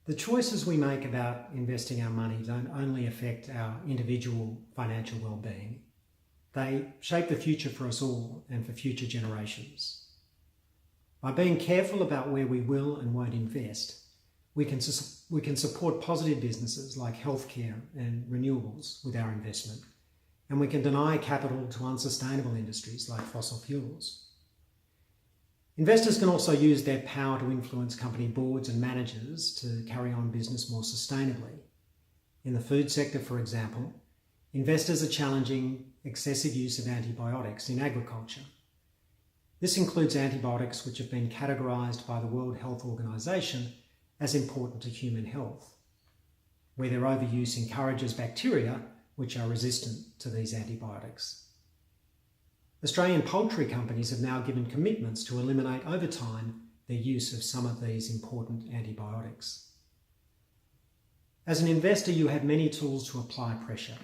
The choices we make about investing our money don't only affect our individual financial well-being, they shape the future for us all and for future generations. By being careful about where we will and won't invest, we can support positive businesses like healthcare and renewables with our investment, and we can deny capital to unsustainable industries like fossil fuels. Investors can also use their power to influence company boards and managers to carry on business more sustainably. In the food sector, for example, investors are challenging excessive use of antibiotics in agriculture. This includes antibiotics which have been categorised by the World Health Organization as important to human health, where their overuse encourages bacteria which are resistant to these antibiotics. Australian poultry companies have now given commitments to eliminate over time their use of some of these important antibiotics. As an investor, you have many tools to apply pressure.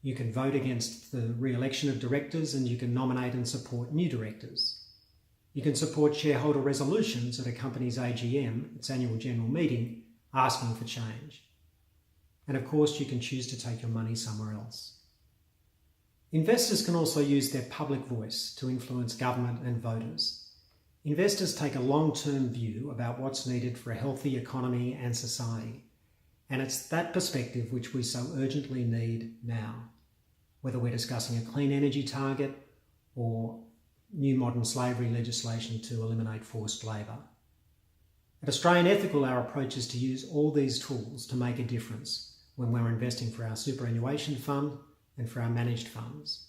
You can vote against the re-election of directors, and you can nominate and support new directors. You can support shareholder resolutions at a company's AGM, its annual general meeting, asking for change. And of course, you can choose to take your money somewhere else. Investors can also use their public voice to influence government and voters. Investors take a long-term view about what's needed for a healthy economy and society, and it's that perspective which we so urgently need now, whether we're discussing a clean energy target or new modern slavery legislation to eliminate forced labour. At Australian Ethical, our approach is to use all these tools to make a difference when we're investing for our superannuation fund and for our managed funds.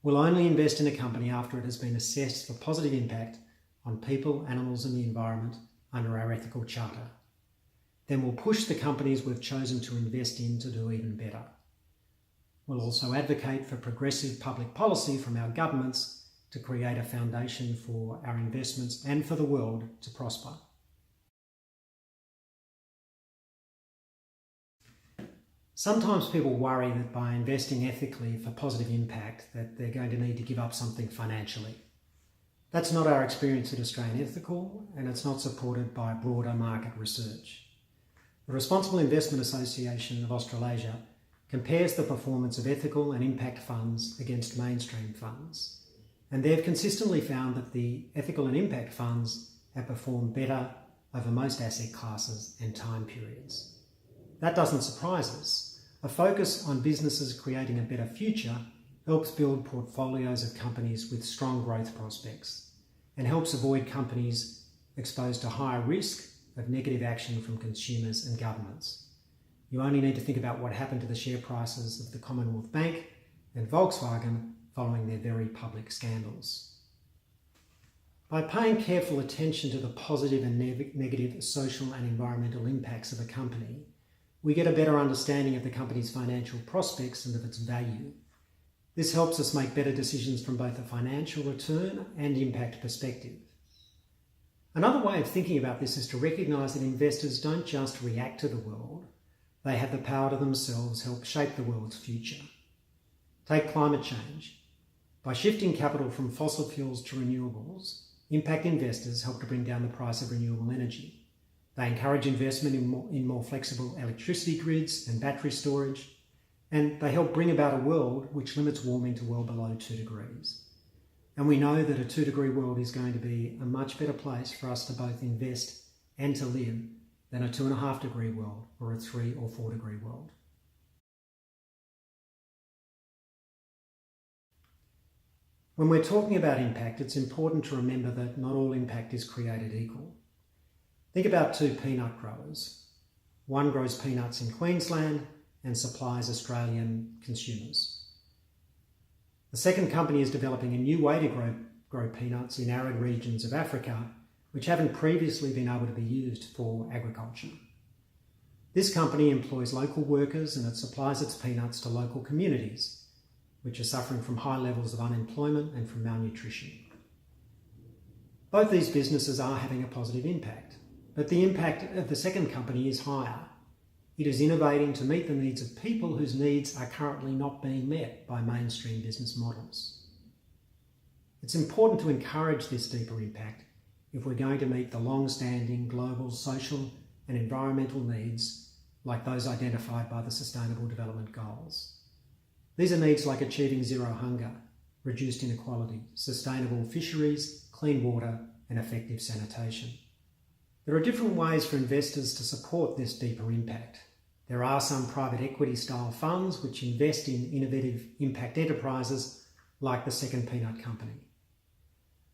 We'll only invest in a company after it has been assessed for positive impact on people, animals and the environment under our ethical charter. Then we'll push the companies we've chosen to invest in to do even better. We'll also advocate for progressive public policy from our governments to create a foundation for our investments and for the world to prosper. Sometimes people worry that by investing ethically for positive impact that they're going to need to give up something financially. That's not our experience at Australian Ethical, and it's not supported by broader market research. The Responsible Investment Association of Australasia compares the performance of ethical and impact funds against mainstream funds, and they've consistently found that the ethical and impact funds have performed better over most asset classes and time periods. That doesn't surprise us. A focus on businesses creating a better future helps build portfolios of companies with strong growth prospects and helps avoid companies exposed to higher risk of negative action from consumers and governments. You only need to think about what happened to the share prices of the Commonwealth Bank and Volkswagen following their very public scandals. By paying careful attention to the positive and negative social and environmental impacts of a company, we get a better understanding of the company's financial prospects and of its value. This helps us make better decisions from both a financial return and impact perspective. Another way of thinking about this is to recognise that investors don't just react to the world, they have the power to themselves help shape the world's future. Take climate change. By shifting capital from fossil fuels to renewables, impact investors help to bring down the price of renewable energy. They encourage investment in more flexible electricity grids and battery storage, and they help bring about a world which limits warming to well below 2 degrees. And we know that a 2-degree world is going to be a much better place for us to both invest and to live than a 2.5-degree world or a 3 or 4-degree world. When we're talking about impact, it's important to remember that not all impact is created equal. Think about 2 peanut growers. One grows peanuts in Queensland and supplies Australian consumers. The second company is developing a new way to grow peanuts in arid regions of Africa, which haven't previously been able to be used for agriculture. This company employs local workers and it supplies its peanuts to local communities, which are suffering from high levels of unemployment and from malnutrition. Both these businesses are having a positive impact. But the impact of the second company is higher. It is innovating to meet the needs of people whose needs are currently not being met by mainstream business models. It's important to encourage this deeper impact if we're going to meet the long-standing global social and environmental needs like those identified by the Sustainable Development Goals. These are needs like achieving zero hunger, reduced inequality, sustainable fisheries, clean water, and effective sanitation. There are different ways for investors to support this deeper impact. There are some private equity style funds which invest in innovative impact enterprises like the Second Peanut Company.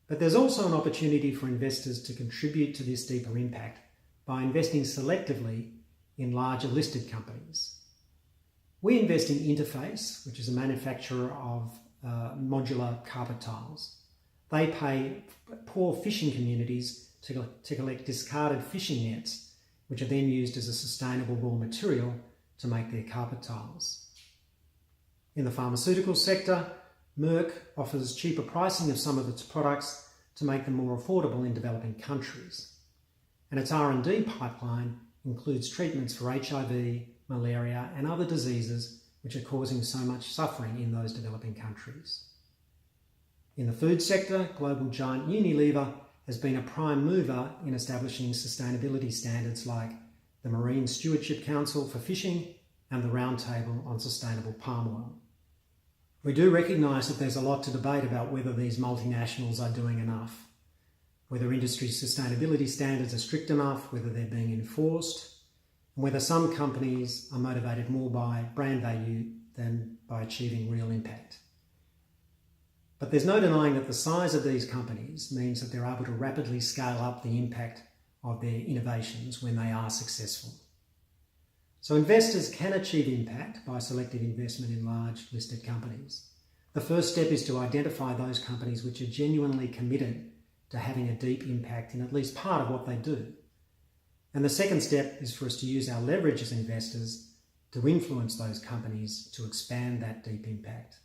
But there's also an opportunity for investors to contribute to this deeper impact by investing selectively in larger listed companies. We invest in Interface, which is a manufacturer of modular carpet tiles. They pay poor fishing communities to collect discarded fishing nets, which are then used as a sustainable raw material to make their carpet tiles. In the pharmaceutical sector, Merck offers cheaper pricing of some of its products to make them more affordable in developing countries. And its R&D pipeline includes treatments for HIV, malaria, and other diseases which are causing so much suffering in those developing countries. In the food sector, global giant Unilever has been a prime mover in establishing sustainability standards like the Marine Stewardship Council for Fishing and the Roundtable on Sustainable Palm Oil. We do recognise that there's a lot to debate about whether these multinationals are doing enough, whether industry sustainability standards are strict enough, whether they're being enforced, and whether some companies are motivated more by brand value than by achieving real impact. But there's no denying that the size of these companies means that they're able to rapidly scale up the impact of their innovations when they are successful. So investors can achieve impact by selective investment in large listed companies. The first step is to identify those companies which are genuinely committed to having a deep impact in at least part of what they do. And the second step is for us to use our leverage as investors to influence those companies to expand that deep impact.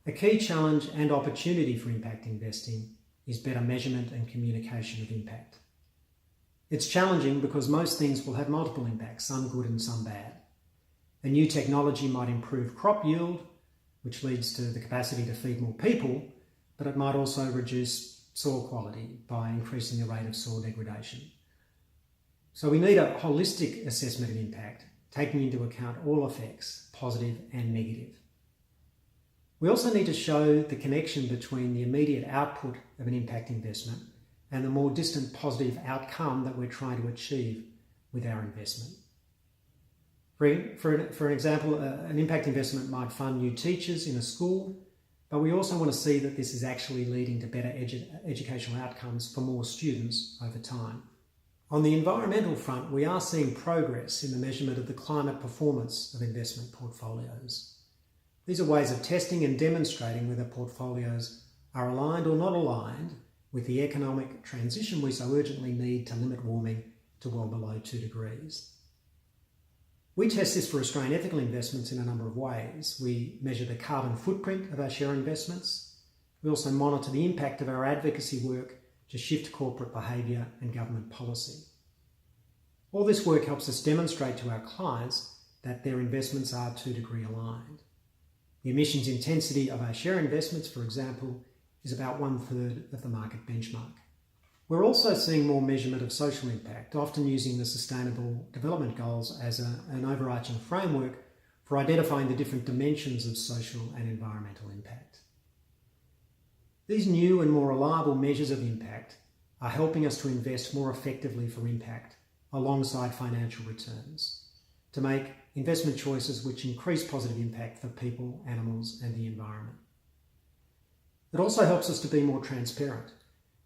A key challenge and opportunity for impact investing is better measurement and communication of impact. It's challenging because most things will have multiple impacts, some good and some bad. A new technology might improve crop yield, which leads to the capacity to feed more people, but it might also reduce soil quality by increasing the rate of soil degradation. So we need a holistic assessment of impact, taking into account all effects, positive and negative. We also need to show the connection between the immediate output of an impact investment and the more distant positive outcome that we're trying to achieve with our investment. For an example, an impact investment might fund new teachers in a school, but we also want to see that this is actually leading to better educational outcomes for more students over time. On the environmental front, we are seeing progress in the measurement of the climate performance of investment portfolios. These are ways of testing and demonstrating whether portfolios are aligned or not aligned with the economic transition we so urgently need to limit warming to well below 2 degrees. We test this for Australian ethical investments in a number of ways. We measure the carbon footprint of our share investments. We also monitor the impact of our advocacy work to shift corporate behaviour and government policy. All this work helps us demonstrate to our clients that their investments are 2-degree aligned. The emissions intensity of our share investments, for example, is about 1/3 of the market benchmark. We're also seeing more measurement of social impact, often using the Sustainable Development Goals as an overarching framework for identifying the different dimensions of social and environmental impact. These new and more reliable measures of impact are helping us to invest more effectively for impact alongside financial returns, to make investment choices which increase positive impact for people, animals, and the environment. It also helps us to be more transparent.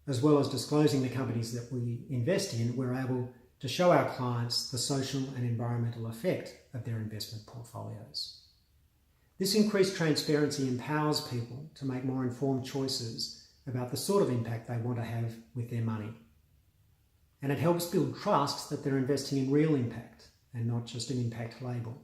As well as disclosing the companies that we invest in, we're able to show our clients the social and environmental effect of their investment portfolios. This increased transparency empowers people to make more informed choices about the sort of impact they want to have with their money. And it helps build trust that they're investing in real impact and not just an impact label.